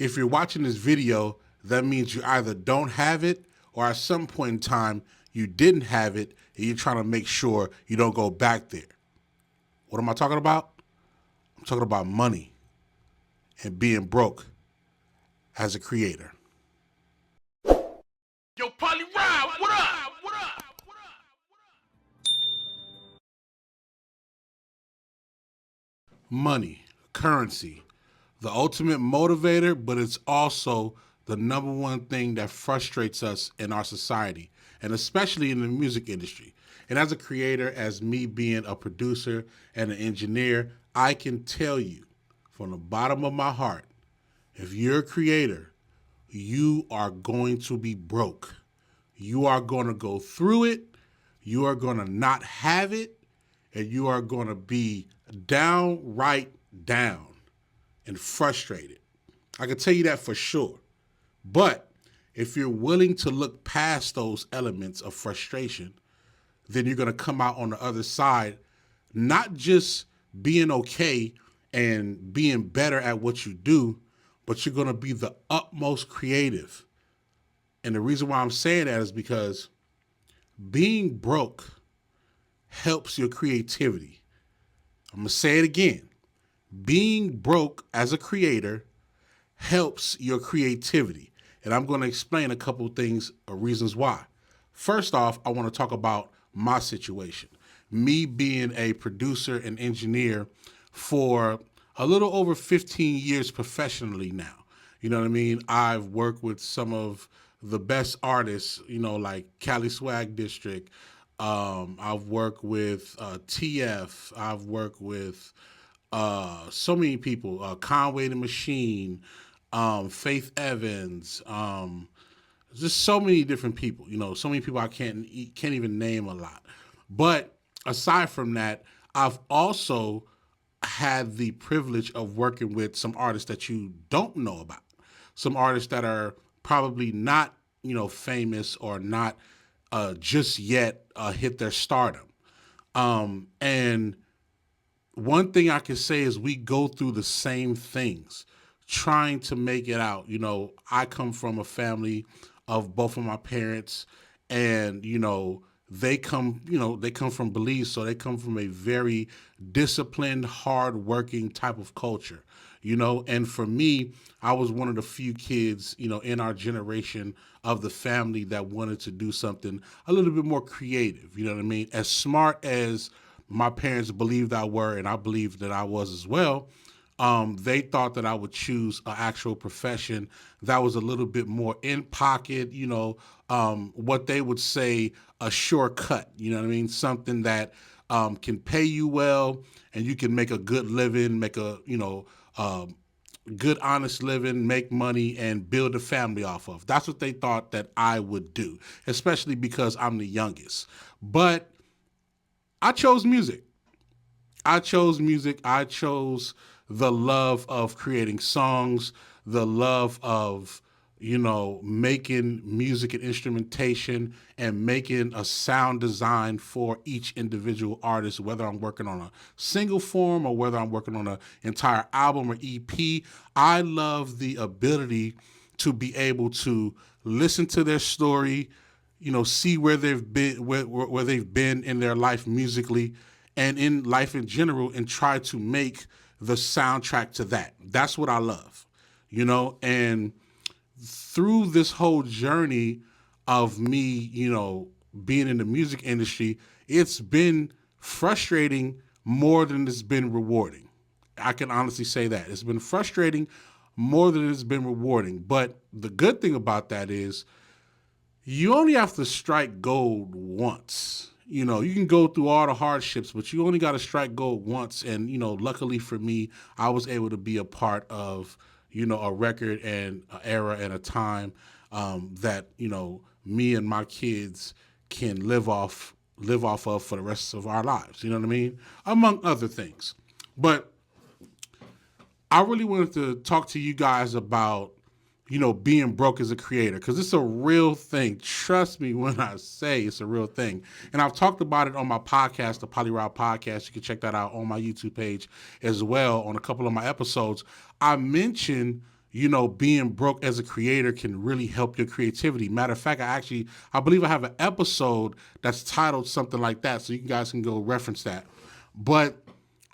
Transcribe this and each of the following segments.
If you're watching this video, that means you either don't have it or at some point in time you didn't have it and you're trying to make sure you don't go back there. What am I talking about? I'm talking about money and being broke as a creator. Yo, Polly Rob, what up? What up? Money, currency, the ultimate motivator, but it's also the number one thing that frustrates us in our society, and especially in the music industry. And as a creator, as me being a producer and an engineer, I can tell you from the bottom of my heart, if you're a creator, you are going to be broke. You are going to go through it. You are going to not have it. And you are going to be downright down and frustrated. I can tell you that for sure. But if you're willing to look past those elements of frustration, then you're going to come out on the other side, not just being okay and being better at what you do, but you're going to be the utmost creative. And the reason why I'm saying that is because being broke helps your creativity. I'm going to say it again. Being broke as a creator helps your creativity. And I'm going to explain a couple of things or reasons why. First off, I want to talk about my situation. Me being a producer and engineer for a little over 15 years professionally now. You know what I mean? I've worked with some of the best artists, like Cali Swag District. I've worked with TF. I've worked with so many people. Conway the Machine, Faith Evans, just so many different people. So many people I can't even name a lot. But aside from that, I've also had the privilege of working with some artists that you don't know about. Some artists that are probably not, famous or not just yet hit their stardom. And one thing I can say is we go through the same things trying to make it out. I come from a family of both of my parents, and they come from Belize, so they come from a very disciplined, hard-working type of culture. And for me, I was one of the few kids, in our generation of the family that wanted to do something a little bit more creative. You know what I mean? As smart as my parents believed I were, and I believed that I was as well, they thought that I would choose an actual profession that was a little bit more in pocket, what they would say a shortcut, you know what I mean? Something that can pay you well and you can make a good living, make a, good, honest living, make money, and build a family off of. That's what they thought that I would do, especially because I'm the youngest. But I chose music. I chose music. I chose the love of creating songs, the love of, making music and instrumentation and making a sound design for each individual artist, whether I'm working on a single form or whether I'm working on an entire album or EP. I love the ability to be able to listen to their story, see where they've been, where they've been in their life musically and in life in general, and try to make the soundtrack to that. That's what I love, and through this whole journey of me, being in the music industry, it's been frustrating more than it's been rewarding. I can honestly say that. It's been frustrating more than it's been rewarding. But the good thing about that is you only have to strike gold once. You can go through all the hardships, but you only got to strike gold once. And, luckily for me, I was able to be a part of, a record and an era and a time that, me and my kids can live off of for the rest of our lives. You know what I mean? Among other things. But I really wanted to talk to you guys about, being broke as a creator, because it's a real thing. Trust me when I say it's a real thing. And I've talked about it on my podcast, the Polly Rob Podcast. You can check that out on my YouTube page as well on a couple of my episodes. I mentioned, being broke as a creator can really help your creativity. Matter of fact, I believe I have an episode that's titled something like that, so you guys can go reference that. But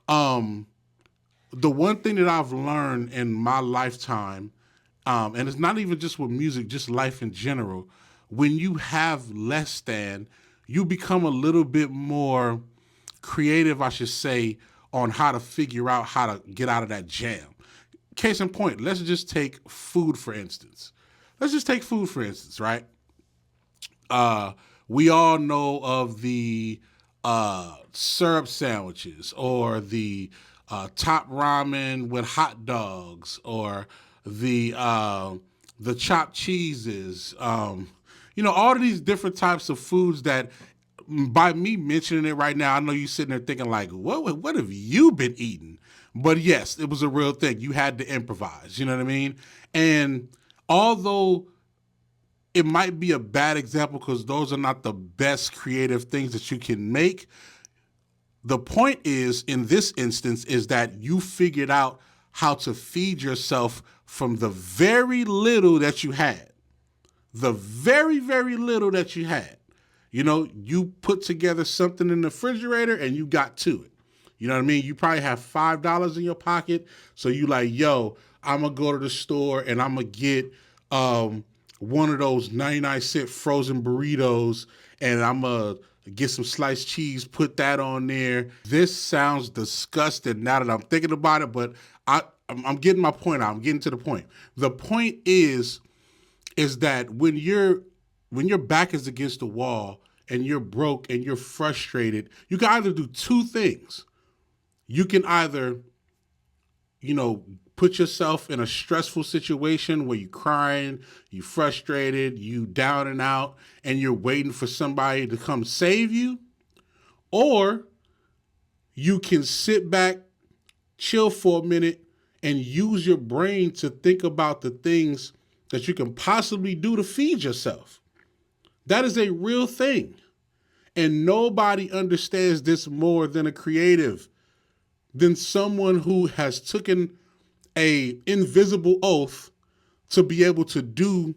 the one thing that I've learned in my lifetime, and it's not even just with music, just life in general, when you have less than, you become a little bit more creative, I should say, on how to figure out how to get out of that jam. Case in point, let's just take food for instance. Right? We all know of the syrup sandwiches, or the top ramen with hot dogs, or the chopped cheeses. All of these different types of foods that, by me mentioning it right now, I know you sitting there thinking like, what have you been eating? But yes, it was a real thing. You had to improvise. You know what I mean? And although it might be a bad example because those are not the best creative things that you can make, the point is, in this instance, is that you figured out how to feed yourself from the very little that you had. The very, very little that you had. You put together something in the refrigerator and you got to it. You know what I mean? You probably have $5 in your pocket. So you like, yo, I'm going to go to the store and I'm going to get one of those 99-cent frozen burritos, and I'm going to get some sliced cheese, put that on there. This sounds disgusting now that I'm thinking about it, but I'm getting my point out. I'm getting to the point. The point is that when your back is against the wall and you're broke and you're frustrated, you can either do two things. You can either, put yourself in a stressful situation where you're crying, you're frustrated, you down and out, and you're waiting for somebody to come save you. Or you can sit back, chill for a minute, and use your brain to think about the things that you can possibly do to feed yourself. That is a real thing. And nobody understands this more than a creative, than someone who has taken a invisible oath to be able to do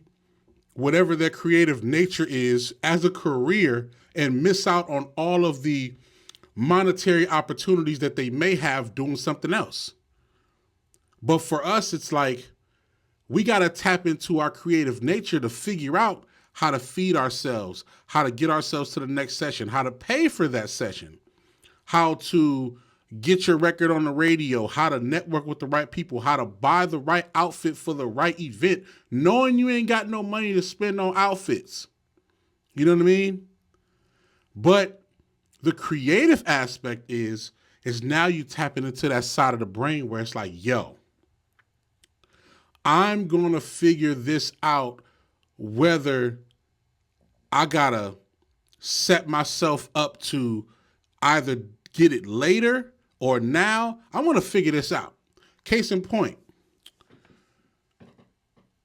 whatever their creative nature is as a career and miss out on all of the monetary opportunities that they may have doing something else. But for us, it's like, we got to tap into our creative nature to figure out how to feed ourselves, how to get ourselves to the next session, how to pay for that session, how to get your record on the radio, how to network with the right people, how to buy the right outfit for the right event, knowing you ain't got no money to spend on outfits. You know what I mean? But the creative aspect is now you tapping into that side of the brain where it's like, yo, I'm going to figure this out, whether I got to set myself up to either get it later or now. I want to figure this out. Case in point,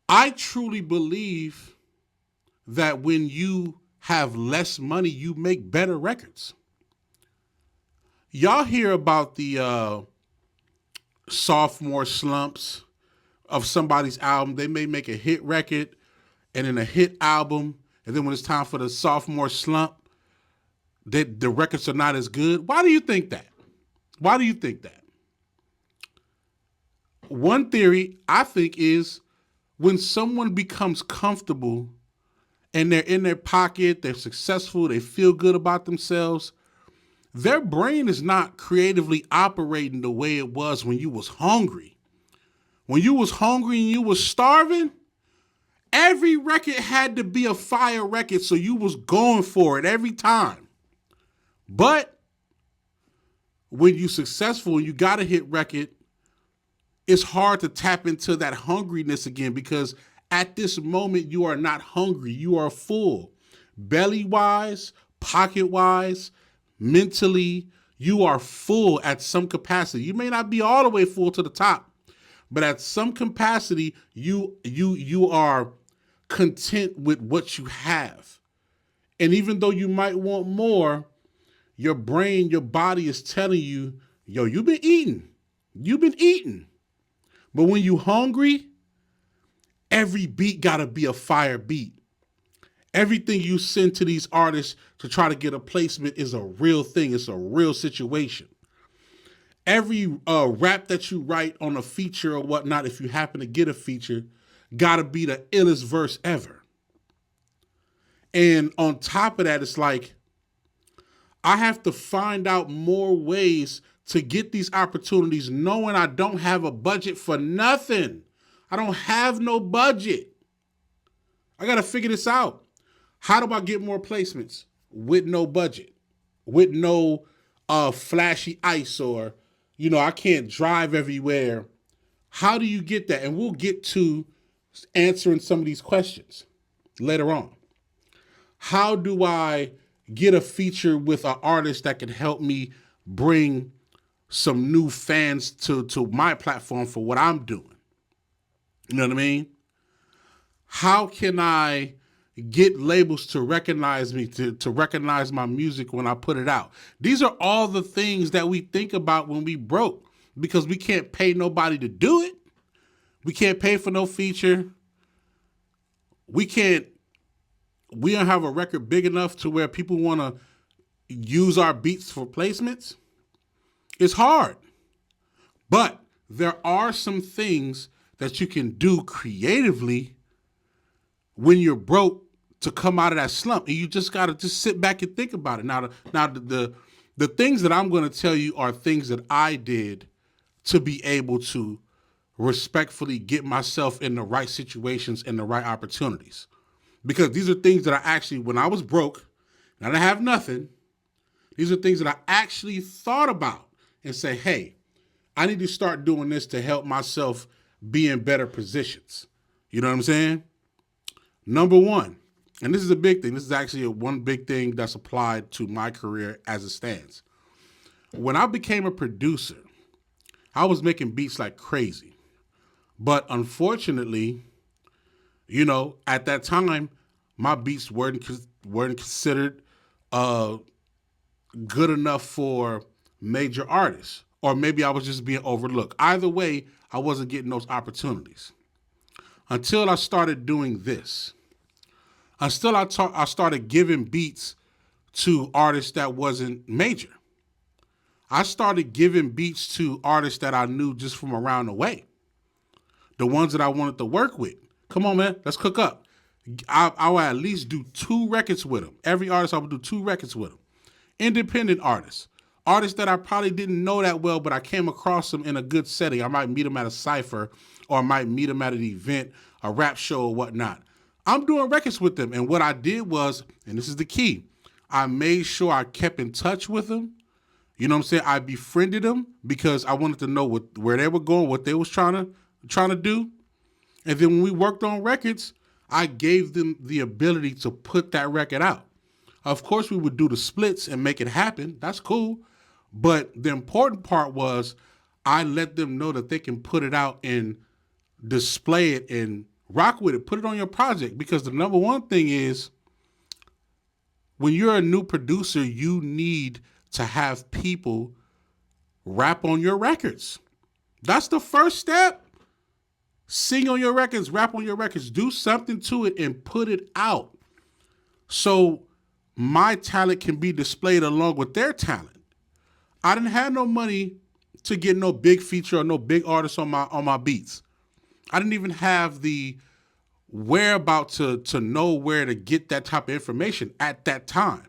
I truly believe that when you have less money, you make better records. Y'all hear about the sophomore slumps of somebody's album. They may make a hit record and then a hit album, and then when it's time for the sophomore slump, the records are not as good. Why do you think that? Why do you think that? One theory, I think, is when someone becomes comfortable and they're in their pocket, they're successful, they feel good about themselves, their brain is not creatively operating the way it was when you was hungry. When you was hungry and you was starving, every record had to be a fire record, so you was going for it every time. But when you successful and you got a hit record, it's hard to tap into that hungriness again, because at this moment you are not hungry. You are full. Belly-wise, pocket-wise, mentally, you are full at some capacity. You may not be all the way full to the top, but at some capacity, you are content with what you have. And even though you might want more, your brain, your body is telling you, yo, you've been eating. You've been eating. But when you hungry, every beat got to be a fire beat. Everything you send to these artists to try to get a placement is a real thing. It's a real situation. Every rap that you write on a feature or whatnot, if you happen to get a feature, got to be the illest verse ever. And on top of that, it's like, I have to find out more ways to get these opportunities, knowing I don't have a budget for nothing. I don't have no budget. I got to figure this out. How do I get more placements with no budget, with no flashy ice, or, I can't drive everywhere? How do you get that? And we'll get to answering some of these questions later on. How do I get a feature with an artist that can help me bring some new fans to my platform for what I'm doing? You know what I mean? How can I get labels to recognize me, to recognize my music when I put it out? These are all the things that we think about when we broke, because we can't pay nobody to do it. We can't pay for no feature. We don't have a record big enough to where people want to use our beats for placements. It's hard. But there are some things that you can do creatively when you're broke to come out of that slump. And you just got to just sit back and think about it. Now the things that I'm going to tell you are things that I did to be able to respectfully get myself in the right situations and the right opportunities. Because these are things that I actually, when I was broke and I didn't have nothing, these are things that I actually thought about and say, hey, I need to start doing this to help myself be in better positions. You know what I'm saying? Number one, and this is a big thing. This is actually one big thing that's applied to my career as it stands. When I became a producer, I was making beats like crazy. But unfortunately, at that time, my beats weren't considered good enough for major artists, or maybe I was just being overlooked. Either way, I wasn't getting those opportunities until I started doing this. Until I started giving beats to artists that wasn't major. I started giving beats to artists that I knew just from around the way, the ones that I wanted to work with. Come on, man, let's cook up. I would at least do 2 records with them. Every artist, I would do 2 records with them. Independent artists that I probably didn't know that well, but I came across them in a good setting. I might meet them at a cypher, or I might meet them at an event, a rap show or whatnot. I'm doing records with them. And what I did was, and this is the key, I made sure I kept in touch with them. You know what I'm saying? I befriended them because I wanted to know where they were going, what they was trying to do. And then when we worked on records, I gave them the ability to put that record out. Of course, we would do the splits and make it happen. That's cool. But the important part was I let them know that they can put it out and display it and rock with it. Put it on your project. Because the number one thing is, when you're a new producer, you need to have people rap on your records. That's the first step. Sing on your records, rap on your records, do something to it and put it out. So my talent can be displayed along with their talent. I didn't have no money to get no big feature or no big artists on my beats. I didn't even have the whereabouts to know where to get that type of information at that time.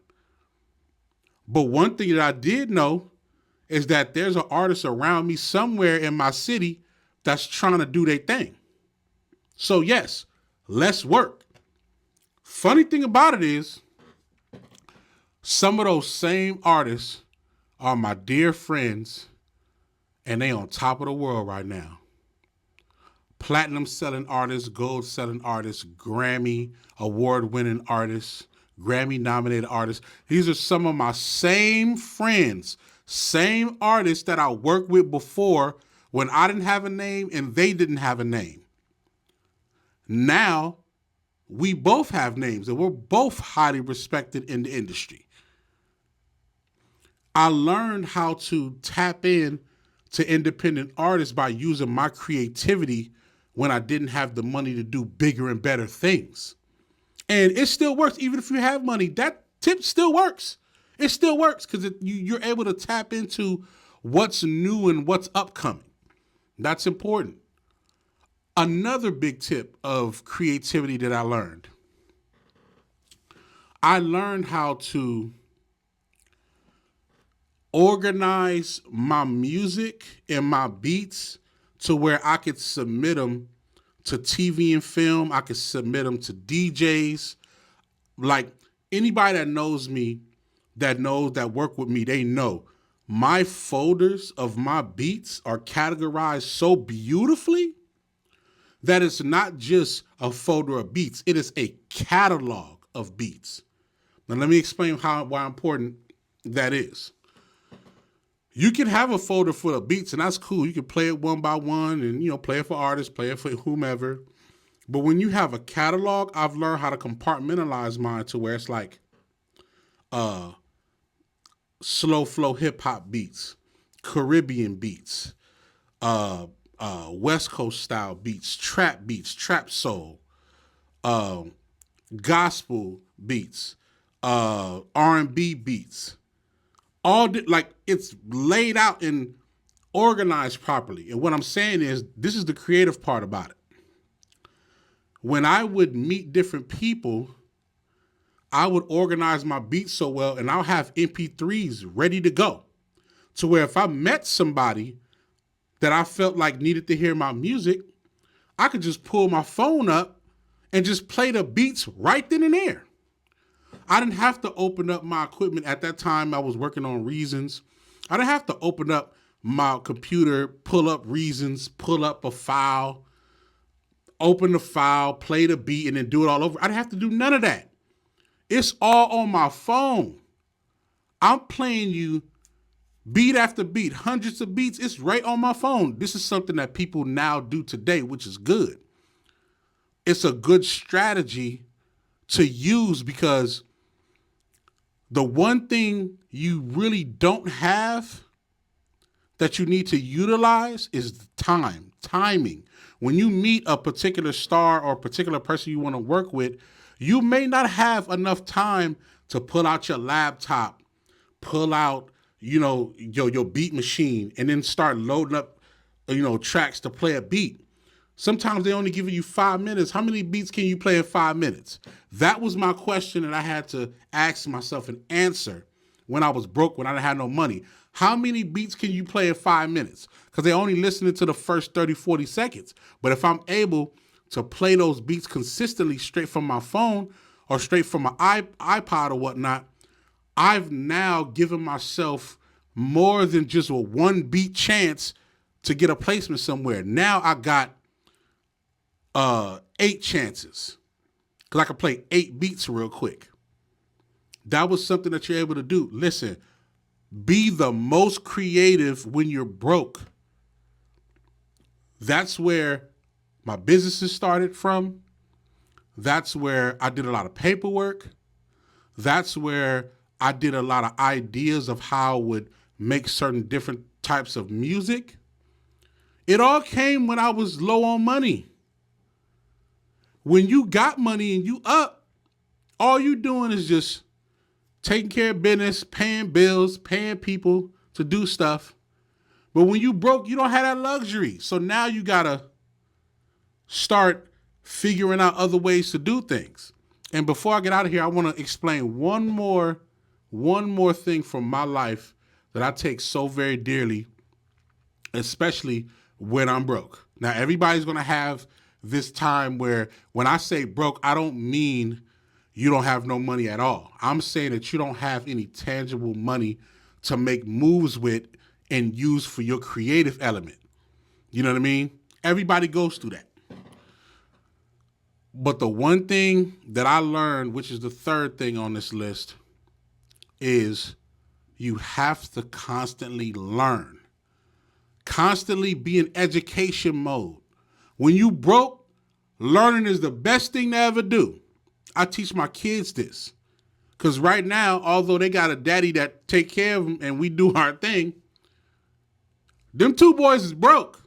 But one thing that I did know is that there's an artist around me somewhere in my city that's trying to do their thing. So yes, let's work. Funny thing about it is, some of those same artists are my dear friends, and they on top of the world right now. Platinum selling artists, gold selling artists, Grammy award winning artists, Grammy nominated artists. These are some of my same friends, same artists that I worked with before when I didn't have a name and they didn't have a name. Now, we both have names and we're both highly respected in the industry. I learned how to tap in to independent artists by using my creativity when I didn't have the money to do bigger and better things. And it still works. Even if you have money, that tip still works. It still works because you're able to tap into what's new and what's upcoming. That's important. Another big tip of creativity that I learned how to organize my music and my beats to where I could submit them to TV and film. I could submit them to DJs. Like anybody that knows me, that work with me, they know my folders of my beats are categorized so beautifully that it's not just a folder of beats. It is a catalog of beats. Now let me explain why important that is. You can have a folder full of beats, and that's cool. You can play it one by one and, play it for artists, play it for whomever. But when you have a catalog, I've learned how to compartmentalize mine to where it's like slow flow hip hop beats, Caribbean beats, West Coast style beats, trap soul, gospel beats, R&B beats. It's laid out and organized properly. And what I'm saying is, this is the creative part about it. When I would meet different people, I would organize my beats so well, and I'll have MP3s ready to go. To where if I met somebody that I felt like needed to hear my music, I could just pull my phone up and just play the beats right then and there. I didn't have to open up my equipment. At that time, I was working on Reasons. I didn't have to open up my computer, pull up Reasons, pull up a file, open the file, play the beat, and then do it all over. I didn't have to do none of that. It's all on my phone. I'm playing you beat after beat, hundreds of beats. It's right on my phone. This is something that people now do today, which is good. It's a good strategy to use because the one thing you really don't have that you need to utilize is timing. When you meet a particular star or a particular person you want to work with, you may not have enough time to pull out your laptop, pull out, your beat machine, and then start loading up, tracks to play a beat. Sometimes they only give you 5 minutes. How many beats can you play in 5 minutes? That was my question that I had to ask myself and answer when I was broke, when I didn't have no money. How many beats can you play in 5 minutes? Because they're only listening to the first 30, 40 seconds. But if I'm able to play those beats consistently straight from my phone or straight from my iPod or whatnot, I've now given myself more than just a one beat chance to get a placement somewhere. Now I got 8 chances because I could play 8 beats real quick. That was something that you're able to do. Listen, be the most creative when you're broke. That's where my businesses started from. That's where I did a lot of paperwork. That's where I did a lot of ideas of how I would make certain different types of music. It all came when I was low on money. When you got money and you up, all you doing is just taking care of business, paying bills, paying people to do stuff. But when you broke, you don't have that luxury. So now you gotta start figuring out other ways to do things. And before I get out of here, I want to explain one more thing from my life that I take so very dearly, especially when I'm broke. Now, everybody's going to have this time where when I say broke, I don't mean you don't have no money at all. I'm saying that you don't have any tangible money to make moves with and use for your creative element. You know what I mean? Everybody goes through that. But the one thing that I learned, which is the third thing on this list, is you have to constantly learn. Constantly be in education mode. When you broke, learning is the best thing to ever do. I teach my kids this. Because right now, although they got a daddy that take care of them and we do our thing, them 2 boys is broke.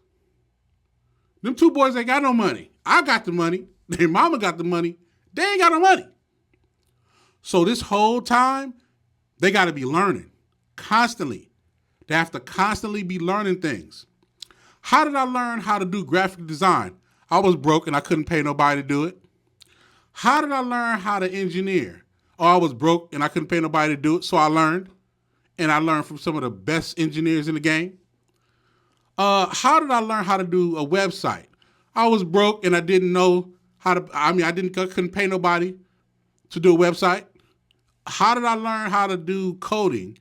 Them two boys ain't got no money. I got the money. Their mama got the money. They ain't got no money. So this whole time, they got to be learning constantly. They have to constantly be learning things. How did I learn how to do graphic design? I was broke and I couldn't pay nobody to do it. How did I learn how to engineer? Oh, I was broke and I couldn't pay nobody to do it, so I learned. And I learned from some of the best engineers in the game. How did I learn how to do a website? I was broke and I didn't know how to, couldn't pay nobody to do a website. How did I learn how to do coding?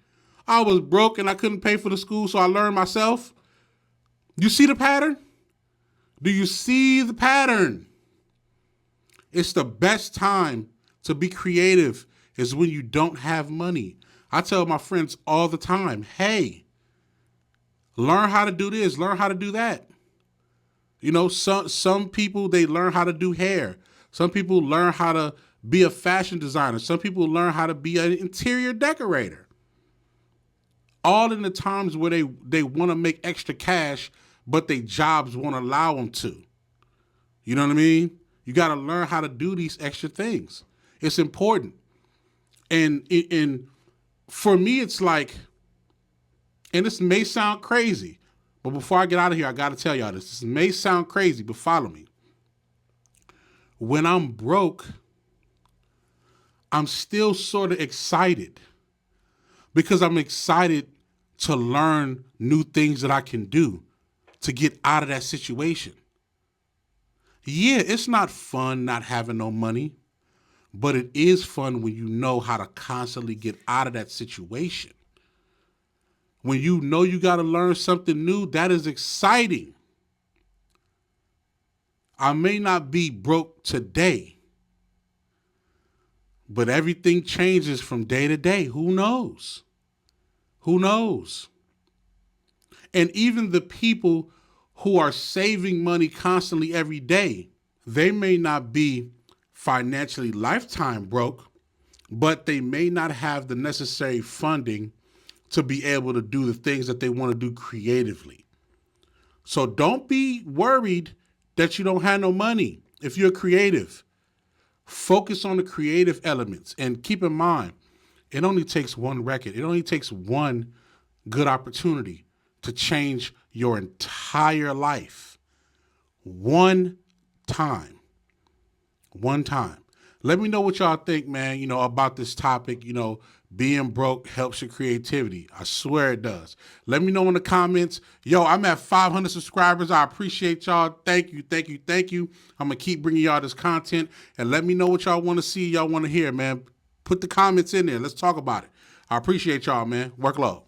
I was broke and I couldn't pay for the school, so I learned myself. You see the pattern? Do you see the pattern? It's the best time to be creative is when you don't have money. I tell my friends all the time, hey, learn how to do this, learn how to do that. You know, some people, they learn how to do hair. Some people learn how to be a fashion designer. Some people learn how to be an interior decorator. All in the times where they want to make extra cash, but their jobs won't allow them to. You know what I mean? You got to learn how to do these extra things. It's important. And for me, it's like, and this may sound crazy, but before I get out of here, I got to tell y'all this. This may sound crazy, but follow me. When I'm broke, I'm still sort of excited because I'm excited to learn new things that I can do to get out of that situation. Yeah, it's not fun not having no money, but it is fun when you know how to constantly get out of that situation. When you know you got to learn something new, that is exciting. I may not be broke today, but everything changes from day to day. Who knows? Who knows? And even the people who are saving money constantly every day, they may not be financially lifetime broke, but they may not have the necessary funding to be able to do the things that they want to do creatively. So don't be worried that you don't have no money. If you're creative, focus on the creative elements and keep in mind, it only takes one record. It only takes one good opportunity to change your entire life. One time. One time. Let me know what y'all think, man, about this topic. Being broke helps your creativity. I swear it does. Let me know in the comments. Yo, I'm at 500 subscribers. I appreciate y'all. Thank you, thank you, thank you. I'm going to keep bringing y'all this content. And let me know what y'all want to see, y'all want to hear, man. Put the comments in there. Let's talk about it. I appreciate y'all, man. Work low.